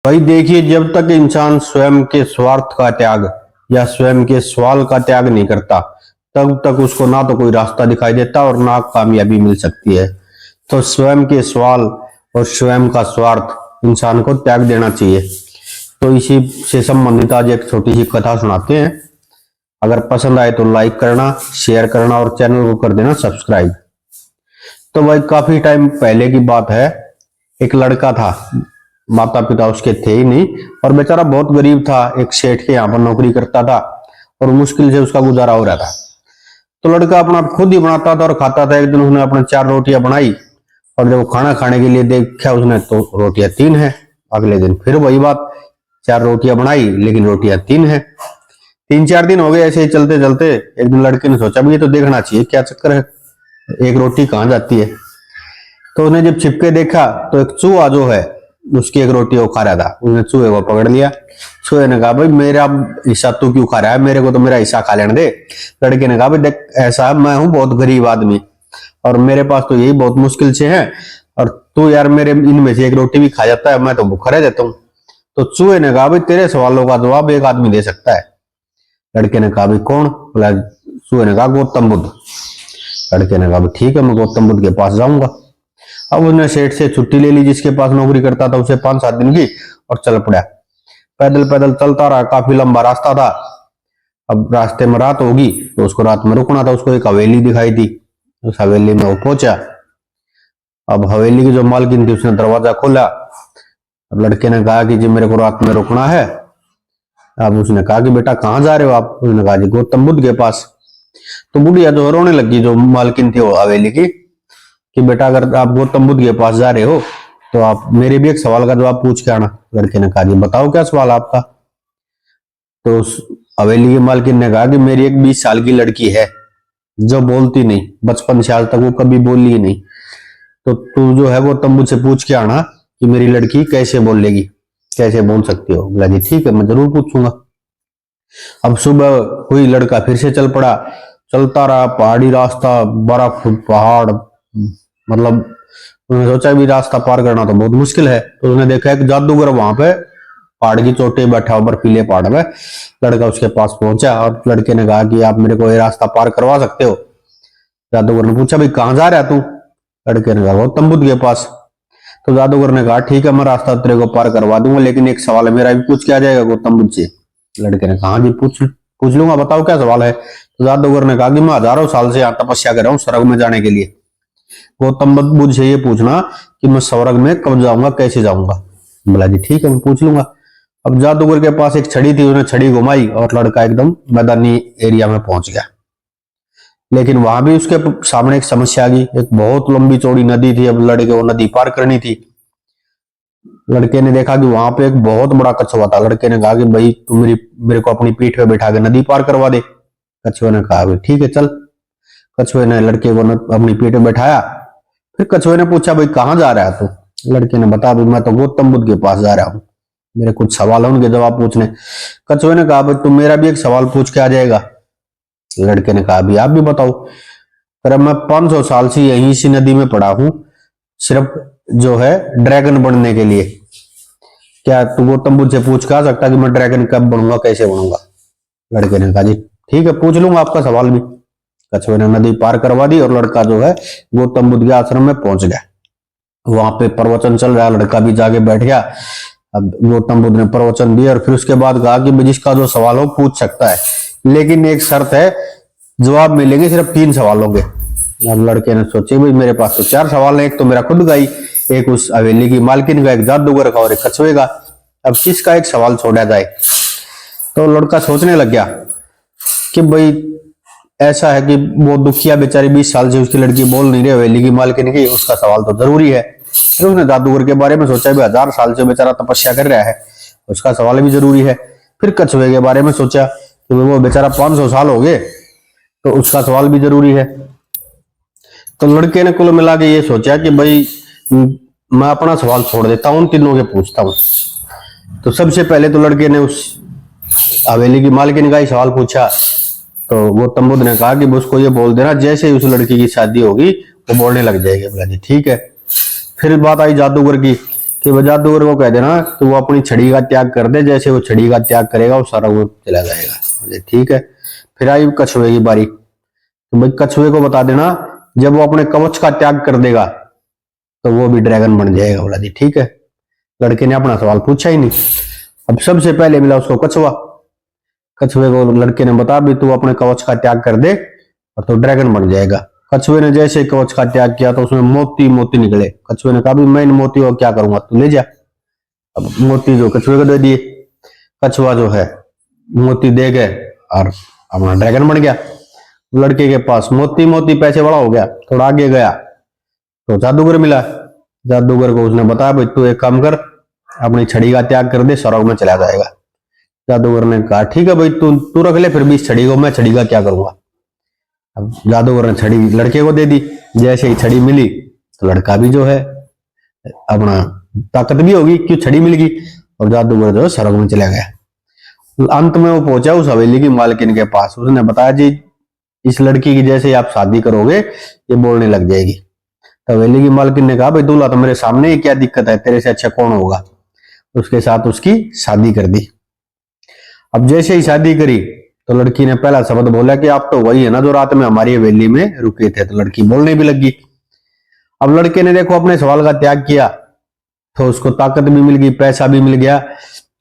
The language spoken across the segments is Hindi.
भाई देखिए, जब तक इंसान स्वयं के स्वार्थ का त्याग या स्वयं के स्वाल का त्याग नहीं करता, तब तक उसको ना तो कोई रास्ता दिखाई देता और ना कामयाबी मिल सकती है। तो स्वयं के स्वाल और स्वयं का स्वार्थ इंसान को त्याग देना चाहिए। तो इसी से संबंधित आज एक छोटी सी कथा सुनाते हैं। अगर पसंद आए तो लाइक करना, शेयर करना और चैनल को कर देना सब्सक्राइब। तो भाई काफी टाइम पहले की बात है। एक लड़का था, माता पिता उसके थे ही नहीं और बेचारा बहुत गरीब था। एक सेठ के यहाँ पर नौकरी करता था और मुश्किल से उसका गुजारा हो रहा था। तो लड़का अपना खुद ही बनाता था और खाता था। एक दिन उसने अपने 4 रोटियां बनाई और जब खाना खाने के लिए देखा उसने तो रोटियां 3 है। अगले दिन फिर वही बात, 4 रोटियां बनाई लेकिन रोटियां 3 है। 3-4 दिन हो गए ऐसे ही चलते चलते। एक दिन लड़के ने सोचा भी ये तो देखना चाहिए क्या चक्कर है, एक रोटी कहाँ जाती है। तो उसने जब छिपके देखा तो एक चूहा जो है उसकी एक रोटी वो खा रहा था। उसने चूहे को पकड़ लिया। चूहे ने कहा भाई मेरा हिस्सा तू क्यों खा रहा है, मेरे को तो मेरा हिस्सा खा लेने दे। लड़के ने कहा भाई देख ऐसा है, मैं हूं बहुत गरीब आदमी और मेरे पास तो यही बहुत मुश्किल से है और तू यार मेरे इनमें से एक रोटी भी खा जाता है, मैं तो भूखा रह जाता हूँ। तो चूहे ने कहा भाई तेरे सवालों का जवाब एक आदमी दे सकता है। लड़के ने कहा भाई कौन? बोला चूहे ने कहा गौतम बुद्ध। लड़के ने कहा ठीक है, मैं गौतम बुद्ध के पास जाऊंगा। अब उसने सेठ से छुट्टी ले ली जिसके पास नौकरी करता था उसे 5-7 दिन की और चल पड़ा। पैदल पैदल चलता रहा, काफी लंबा रास्ता था। अब रास्ते में रात होगी तो उसको रात में रुकना था। उसको एक हवेली दिखाई दी, उस हवेली में वो पहुंचा। अब हवेली की जो मालकिन थी उसने दरवाजा खोला। अब लड़के ने कहा कि जी मेरे को रात में रुकना है। अब उसने कहा कि बेटा कहाँ जा रहे हो आप? उसने कहा जी गौतम बुद्ध के पास। तो बुढ़िया जो रोने लगी, जो मालकिन थी वो हवेली की, कि बेटा अगर आप गौतम बुद्ध के पास जा रहे हो तो आप मेरे भी एक सवाल का जवाब पूछ के आना। लड़के ने कहा जी बताओ क्या सवाल आपका? तो उस हवेली की मालकिन ने कहा कि मेरी एक 20 साल की लड़की है जो बोलती नहीं, बचपन से आज तक वो कभी बोली ही नहीं। तो तू जो है गौतम बुद्ध से पूछ के आना कि मेरी लड़की कैसे बोलेगी, कैसे बोल सकती हो। बोला जी ठीक है, मैं जरूर पूछूंगा। अब सुबह हुई, लड़का फिर से चल पड़ा। चलता रहा, पहाड़ी रास्ता, बर्फ, पहाड़, मतलब उन्होंने सोचा भी रास्ता पार करना तो बहुत मुश्किल है। तो उसने देखा एक जादूगर वहां पे पहाड़ की चोटी बैठा हुआ बर्फीले पहाड़ में। लड़का उसके पास पहुंचा और लड़के ने कहा कि आप मेरे को ये रास्ता पार करवा सकते हो? जादूगर ने पूछा भाई कहाँ जा रहा है तू? लड़के ने कहा गौतम बुद्ध के पास। तो जादूगर ने कहा ठीक है, मैं रास्ता तेरे को पार करवा दूंगा लेकिन एक सवाल है मेरा भी पूछ के आ जाएगा गौतम बुद्ध से। लड़के ने कहा जी पूछ लूंगा, बताओ क्या सवाल है। तो जादूगर ने कहा कि मैं हजारों साल से यहाँ तपस्या कर रहा हूँ स्वर्ग में जाने के लिए। गौतम बुद्ध से ये पूछना कि मैं स्वर्ग में कब जाऊंगा, कैसे जाऊंगा। बोला जी ठीक है, मैं पूछ लूंगा। अब जादूगर के पास एक छड़ी थी, उसने छड़ी घुमाई और लड़का एकदम मैदानी एरिया में पहुंच गया। लेकिन वहां भी उसके सामने एक समस्या आ गई। एक बहुत लंबी चौड़ी नदी थी। अब लड़के को नदी पार करनी थी। लड़के ने देखा कि वहां पे एक बहुत बड़ा कछुआ था। लड़के ने कहा कि भाई तू मेरे को अपनी पीठ पे बैठा के नदी पार करवा दे। कछुए ने कहा ठीक है चल। कछुए ने लड़के को अपनी पीठ पे बैठाया। फिर कछुए ने पूछा भाई कहाँ जा रहा है तू? लड़के ने बताया भाई मैं तो गौतम बुद्ध के पास जा रहा हूँ, मेरे कुछ सवाल है उनके जवाब पूछने। कछुए ने कहा भाई तू मेरा भी एक सवाल पूछ के आ जाएगा। लड़के ने कहा भी आप भी बताओ। पर मैं 500 साल से यहीं इसी नदी में पड़ा हूं सिर्फ जो है ड्रैगन बनने के लिए। क्या तू गौतम बुद्ध से पूछ के आ सकता कि मैं ड्रैगन कब बनूंगा, कैसे बनूंगा? लड़के ने कहा जी ठीक है, पूछ लूंगा आपका सवाल भी। कछुए ने नदी पार करवा दी और लड़का जो है गौतम बुद्ध के आश्रम में पहुंच गया। वहां पे प्रवचन चल रहा है, लड़का भी जाके बैठ गया। अब गौतम बुद्ध ने प्रवचन दिया और फिर उसके बाद कहा कि जिसका जो सवाल हो पूछ सकता है, लेकिन एक शर्त है, जवाब मिलेंगे सिर्फ 3 सवालों के। अब लड़के ने सोचे भाई मेरे पास तो 4 सवाल है, एक तो मेरा खुद का ही, एक उस हवेली की मालकिन का, एक जादूगर का और एक कछुए का। अब किसका एक सवाल छोड़ा जाए? तो लड़का सोचने लग गया कि भाई ऐसा है कि वो दुखिया बेचारी 20 साल से उसकी लड़की बोल नहीं रही, हवेली की मालकिन की, उसका सवाल तो जरूरी है। फिर उसने जादूगर के बारे में सोचा भी 1000 साल से बेचारा तपस्या कर रहा है, उसका सवाल भी जरूरी है। फिर कछुए के बारे में सोचा कि वो बेचारा 500 साल हो गए तो उसका सवाल भी जरूरी है। तो लड़के ने कुल मिला के ये सोचा कि भाई मैं अपना सवाल छोड़ देता हूं, उन तीनों के पूछता हूं। तो सबसे पहले तो लड़के ने उस हवेली की मालकिन का ही सवाल पूछा। तो गौतम बुद्ध ने कहा कि उसको ये बोल देना जैसे ही उस लड़की की शादी होगी वो बोलने लग जाएगी। बोला जी ठीक है। फिर बात आई जादूगर की कि वो जादूगर को कह देना कि वो अपनी छड़ी का त्याग कर दे, जैसे वो छड़ी का त्याग करेगा वो सारा वो चला जाएगा। बोले ठीक है। फिर आई कछुए की बारी, तो भाई कछुए को बता देना जब वो अपने कवच का त्याग कर देगा तो वो भी ड्रैगन बन जाएगा। बोला जी ठीक है। लड़के ने अपना सवाल पूछा ही नहीं। अब सबसे पहले मिला उसको कछुआ। कछुए को लड़के ने बता भी तू अपने कवच का त्याग कर दे और तो ड्रैगन बन जाएगा। कछुए ने जैसे ही कवच का त्याग किया तो उसमें मोती मोती निकले। कछुए ने कहा भी मैं इन मोती को क्या करूंगा, तू ले जा। अब मोती जो कछुए को दे दिए। कछुआ जो है मोती दे गए और अपना ड्रैगन बन गया। लड़के के पास मोती मोती पैसे बड़ा हो गया। थोड़ा आगे गया तो जादूगर मिला। जादूगर को उसने बताया भाई तू एक काम कर, अपनी छड़ी का त्याग कर दे, स्वर्ग में चला जाएगा। जादूगर ने कहा ठीक है भाई तू तू रख ले फिर भी इस छड़ी को, मैं छड़ी का क्या करूंगा। अब जादूगर ने छड़ी लड़के को दे दी। जैसे ही छड़ी मिली तो लड़का भी जो है अपना ताकत भी होगी क्यों छड़ी मिल गई, और जादूगर जो है स्वर्ग में चला गया। अंत में वो पहुंचा उस हवेली की मालकिन के पास। उसने बताया जी इस लड़की की जैसे ही आप शादी करोगे ये बोलने लग जाएगी। तो हवेली की मालकिन ने कहा भाई दूल्हा तो मेरे सामने ही, क्या दिक्कत है, तेरे से अच्छा कौन होगा। उसके साथ उसकी शादी कर दी। अब जैसे ही शादी करी तो लड़की ने पहला शब्द बोला कि आप तो वही है ना जो रात में हमारी हवेली में रुके थे। तो लड़की बोलने भी लगी। अब लड़के ने देखो अपने सवाल का त्याग किया तो उसको ताकत भी मिल गई, पैसा भी मिल गया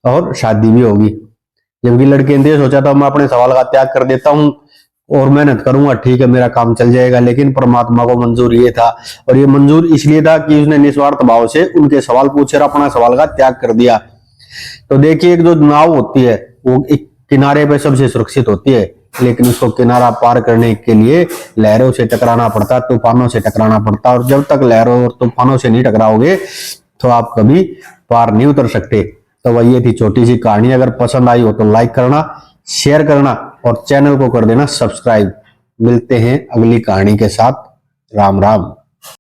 और शादी भी होगी। जबकि लड़के ने सोचा था मैं अपने सवाल का त्याग कर देता हूं और मेहनत करूंगा, ठीक है मेरा काम चल जाएगा। लेकिन परमात्मा को मंजूर ये था, और ये मंजूर इसलिए था कि उसने निस्वार्थ भाव से उनके सवाल पूछे और अपना सवाल का त्याग कर दिया। तो देखिए एक जो नाव होती है वो एक किनारे पे सबसे सुरक्षित होती है, लेकिन उसको किनारा पार करने के लिए लहरों से टकराना पड़ता, तूफानों से टकराना पड़ता। और जब तक लहरों और तूफानों से नहीं टकराओगे तो आप कभी पार नहीं उतर सकते। तो वह ये थी छोटी सी कहानी। अगर पसंद आई हो तो लाइक करना, शेयर करना और चैनल को कर देना सब्सक्राइब। मिलते हैं अगली कहानी के साथ। राम राम।